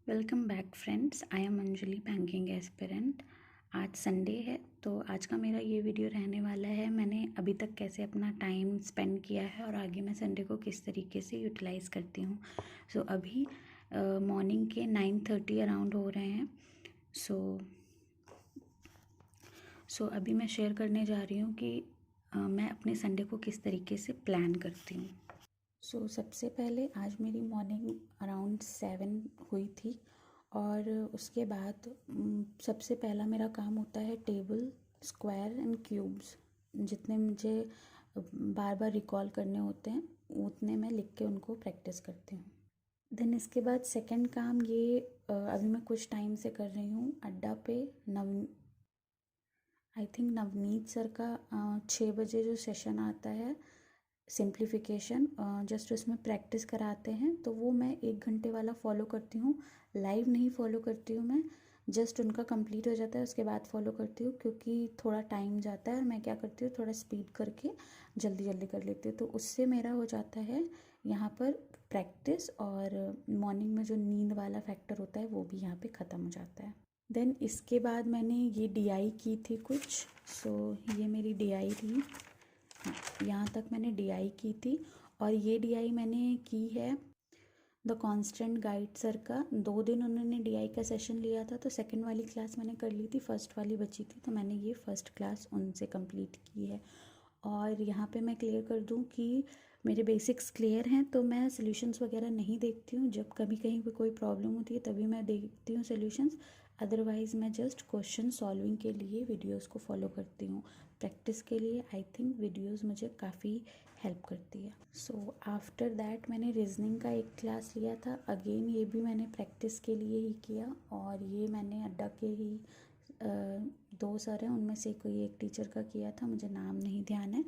Welcome back friends. I am Anjali, banking aspirant. आज Sunday है तो आज का मेरा ये वीडियो रहने वाला है मैंने अभी तक कैसे अपना टाइम स्पेंड किया है और आगे मैं संडे को किस तरीके से यूटिलाइज़ करती हूँ। अभी मॉर्निंग के 9:30 अराउंड हो रहे हैं। सो अभी मैं शेयर करने जा रही हूँ कि मैं अपने संडे को किस तरीके से प्लान करती हूँ। सबसे पहले आज मेरी मॉर्निंग अराउंड 7 हुई थी और उसके बाद सबसे पहला मेरा काम होता है टेबल, स्क्वायर एंड क्यूब्स। जितने मुझे बार बार रिकॉल करने होते हैं उतने मैं लिख के उनको प्रैक्टिस करती हूँ। देन इसके बाद सेकंड काम ये अभी मैं कुछ टाइम से कर रही हूँ अड्डा पे। आई थिंक नवनीत सर का 6 बजे जो सेशन आता है सिंप्लीफिकेशन, जस्ट उसमें प्रैक्टिस कराते हैं, तो वो मैं 1 घंटे वाला फॉलो करती हूँ। लाइव नहीं फॉलो करती हूँ मैं, जस्ट उनका कंप्लीट हो जाता है उसके बाद फॉलो करती हूँ, क्योंकि थोड़ा टाइम जाता है और मैं क्या करती हूँ थोड़ा स्पीड करके जल्दी जल्दी कर लेती हूँ, तो उससे मेरा हो जाता है यहाँ पर प्रैक्टिस, और मॉर्निंग में जो नींद वाला फैक्टर होता है वो भी यहाँ पे ख़त्म हो जाता है। देन इसके बाद मैंने ये डीआई की थी कुछ। ये मेरी डीआई थी। हाँ, यहाँ तक मैंने डीआई की थी और ये डीआई मैंने की है द कांस्टेंट गाइड सर का। 2 दिन उन्होंने डीआई का सेशन लिया था, तो सेकंड वाली क्लास मैंने कर ली थी, फर्स्ट वाली बची थी, तो मैंने ये फर्स्ट क्लास उनसे कंप्लीट की है। और यहाँ पे मैं क्लियर कर दूँ कि मेरे बेसिक्स क्लियर हैं, तो मैं सॉल्यूशंस वगैरह नहीं देखती हूँ। जब कभी कहीं पे कोई प्रॉब्लम होती है तभी मैं देखती हूँ सॉल्यूशंस, अदरवाइज़ मैं जस्ट क्वेश्चन सॉल्विंग के लिए वीडियोस को फॉलो करती हूँ। प्रैक्टिस के लिए आई थिंक वीडियोस मुझे काफ़ी हेल्प करती है। आफ्टर दैट मैंने रीजनिंग का एक क्लास लिया था। अगेन ये भी मैंने प्रैक्टिस के लिए ही किया, और ये मैंने अड्डा के ही 2 सर हैं उनमें से कोई एक टीचर का किया था, मुझे नाम नहीं ध्यान है,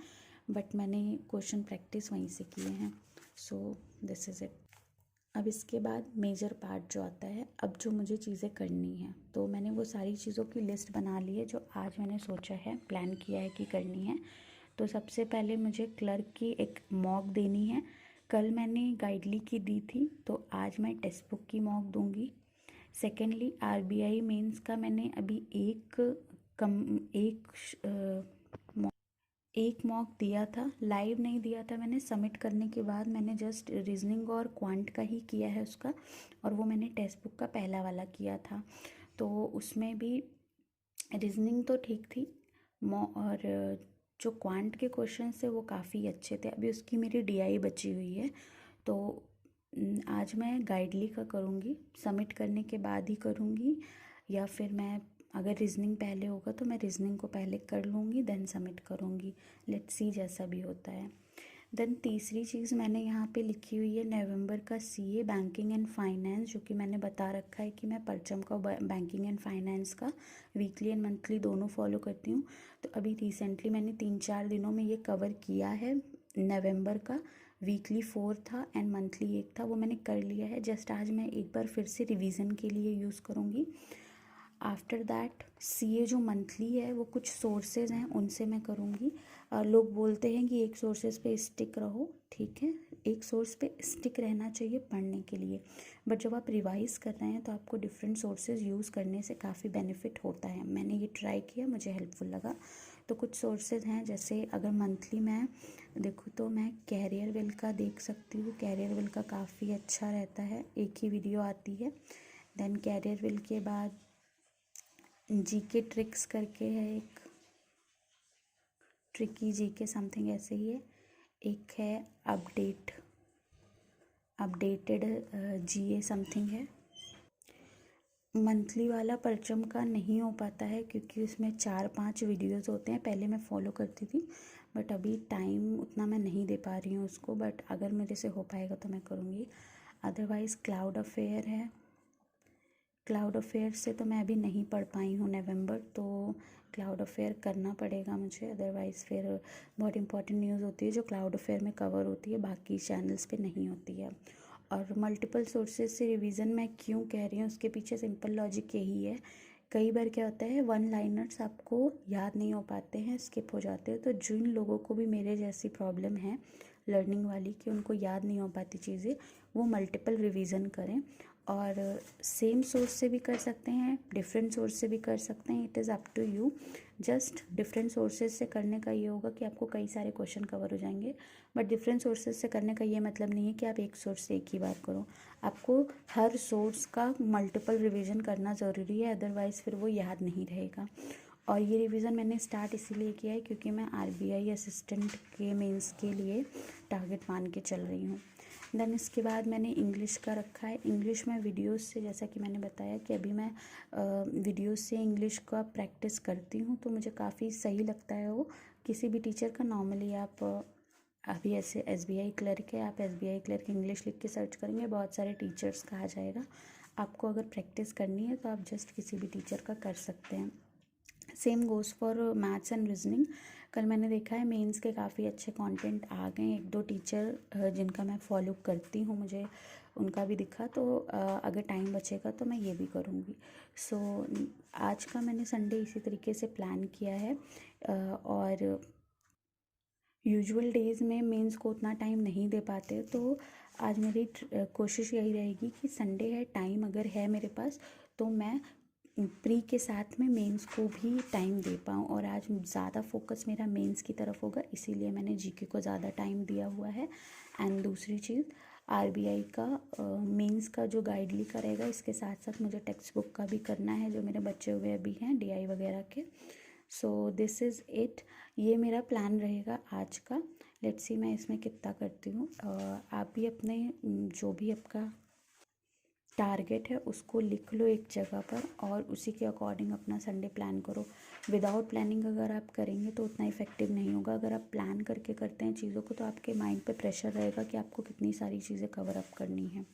बट मैंने क्वेश्चन प्रैक्टिस वहीं से किए हैं। This is it. अब इसके बाद मेजर पार्ट जो आता है, अब जो मुझे चीज़ें करनी हैं, तो मैंने वो सारी चीज़ों की लिस्ट बना ली है जो आज मैंने सोचा है, प्लान किया है कि करनी है। तो सबसे पहले मुझे क्लर्क की एक मॉक देनी है। कल मैंने गाइडली की दी थी, तो आज मैं टेक्स्ट बुक की मॉक दूंगी। सेकेंडली आरबीआई मेंस का मैंने अभी एक मॉक दिया था, लाइव नहीं दिया था मैंने। सबमिट करने के बाद मैंने जस्ट रीजनिंग और क्वांट का ही किया है उसका, और वो मैंने टेक्स्ट बुक का पहला वाला किया था, तो उसमें भी रीजनिंग तो ठीक थी, और जो क्वांट के क्वेश्चन थे वो काफ़ी अच्छे थे। अभी उसकी मेरी डीआई बची हुई है, तो आज मैं गाइडली का करूँगी, सबमिट करने के बाद ही करूँगी, या फिर मैं अगर रीजनिंग पहले होगा तो मैं रीजनिंग को पहले कर लूँगी देन सबमिट करूँगी। लेट्स सी जैसा भी होता है। देन तीसरी चीज़ मैंने यहाँ पे लिखी हुई है नवंबर का सीए बैंकिंग एंड फाइनेंस, जो कि मैंने बता रखा है कि मैं परचम का बैंकिंग एंड फाइनेंस का वीकली एंड मंथली दोनों फॉलो करती हूँ। तो अभी रिसेंटली मैंने 3-4 दिनों में ये कवर किया है। नवंबर का वीकली 4 था एंड मंथली 1 था, वो मैंने कर लिया है। जस्ट आज मैं एक बार फिर से रिवीजन के लिए यूज़ करूँगी। आफ्टर दैट सीए जो मंथली है वो कुछ सोर्सेज हैं उनसे मैं करूँगी। लोग बोलते हैं कि एक सोर्सेज पे स्टिक रहो, ठीक है, एक सोर्स पे स्टिक रहना चाहिए पढ़ने के लिए, बट जब आप रिवाइज़ कर रहे हैं तो आपको डिफरेंट सोर्सेज यूज़ करने से काफ़ी बेनिफिट होता है। मैंने ये ट्राई किया, मुझे हेल्पफुल लगा। तो कुछ सोर्सेज हैं, जैसे अगर मंथली मैं देखूँ तो मैं कैरियर वेल का देख सकती हूँ। कैरियर वेल का काफ़ी अच्छा रहता है, एक ही वीडियो आती है। देन कैरियर वेल के बाद जीके ट्रिक्स करके है, एक ट्रिकी जीके समथिंग ऐसे ही है। एक है अपडेटेड जीए समथिंग है। मंथली वाला परचम का नहीं हो पाता है क्योंकि उसमें 4-5 वीडियोस होते हैं, पहले मैं फॉलो करती थी, बट अभी टाइम उतना मैं नहीं दे पा रही हूँ उसको, बट अगर मेरे से हो पाएगा तो मैं करूँगी। अदरवाइज़ क्लाउड अफेयर है। क्लाउड अफेयर से तो मैं अभी नहीं पढ़ पाई हूँ नवंबर, तो क्लाउड अफेयर करना पड़ेगा मुझे, अदरवाइज़ फिर बहुत इंपॉर्टेंट न्यूज़ होती है जो क्लाउड अफेयर में कवर होती है, बाकी चैनल्स पे नहीं होती है। और मल्टीपल सोर्सेज से रिवीजन मैं क्यों कह रही हूँ, उसके पीछे सिंपल लॉजिक यही है। कई बार क्या होता है, वन लाइनर्स आपको याद नहीं हो पाते हैं, स्किप हो जाते हैं, तो जिन लोगों को भी मेरे जैसी प्रॉब्लम है लर्निंग वाली कि उनको याद नहीं हो पाती चीज़ें, वो मल्टीपल रिवीजन करें। और सेम सोर्स से भी कर सकते हैं, डिफरेंट सोर्स से भी कर सकते हैं, it is up to you. Just different sources से करने का ये होगा कि आपको कई सारे क्वेश्चन कवर हो जाएंगे, बट डिफरेंट सोर्सेज से करने का ये मतलब नहीं है कि आप एक सोर्स से एक ही बार करो। आपको हर सोर्स का मल्टीपल रिवीजन करना ज़रूरी है, अदरवाइज़ फिर वो याद नहीं रहेगा। और ये रिवीजन मैंने स्टार्ट इसीलिए किया है क्योंकि मैं आरबीआई असिस्टेंट के मेंस के लिए टारगेट मान के चल रही हूँ। देन इसके बाद मैंने इंग्लिश का रखा है। इंग्लिश में वीडियोस से, जैसा कि मैंने बताया कि अभी मैं वीडियोस से इंग्लिश का प्रैक्टिस करती हूँ, तो मुझे काफ़ी सही लगता है वो। किसी भी टीचर का नॉर्मली आप अभी ऐसे एसबीआई क्लर्क है, आप एसबीआई क्लर्क इंग्लिश लिख के सर्च करेंगे, बहुत सारे टीचर्स का आ जाएगा। आपको अगर प्रैक्टिस करनी है तो आप जस्ट किसी भी टीचर का कर सकते हैं। Same goes for maths and reasoning. कल मैंने देखा है मेंस के काफ़ी अच्छे कंटेंट आ गए, एक दो टीचर जिनका मैं फॉलो करती हूँ, मुझे उनका भी दिखा, तो अगर टाइम बचेगा तो मैं ये भी करूँगी। सो आज का मैंने संडे इसी तरीके से प्लान किया है। और यूजुअल डेज़ में मेंस को उतना टाइम नहीं दे पाते, तो आज मेरी कोशिश यही रहेगी कि संडे है, टाइम अगर है मेरे पास तो मैं प्री के साथ में मेंस को भी टाइम दे पाऊँ। और आज ज़्यादा फोकस मेरा मेंस की तरफ होगा, इसीलिए मैंने जीके को ज़्यादा टाइम दिया हुआ है। एंड दूसरी चीज़, आरबीआई का मेंस का जो गाइडली करेगा, इसके साथ साथ मुझे टेक्स्ट बुक का भी करना है, जो मेरे बचे हुए अभी हैं डीआई वगैरह के। सो दिस इज़ इट, ये मेरा प्लान रहेगा आज का। लेट्स सी मैं इसमें कितना करती हूँ। आप भी अपने जो भी आपका टारगेट है उसको लिख लो एक जगह पर, और उसी के अकॉर्डिंग अपना संडे प्लान करो। विदाउट प्लानिंग अगर आप करेंगे तो उतना इफेक्टिव नहीं होगा। अगर आप प्लान करके करते हैं चीज़ों को, तो आपके माइंड पे प्रेशर रहेगा कि आपको कितनी सारी चीज़ें कवर अप करनी है।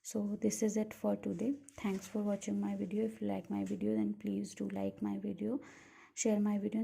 So this is it for today. Thanks for watching my video. If you like my video then please do like my video, share my video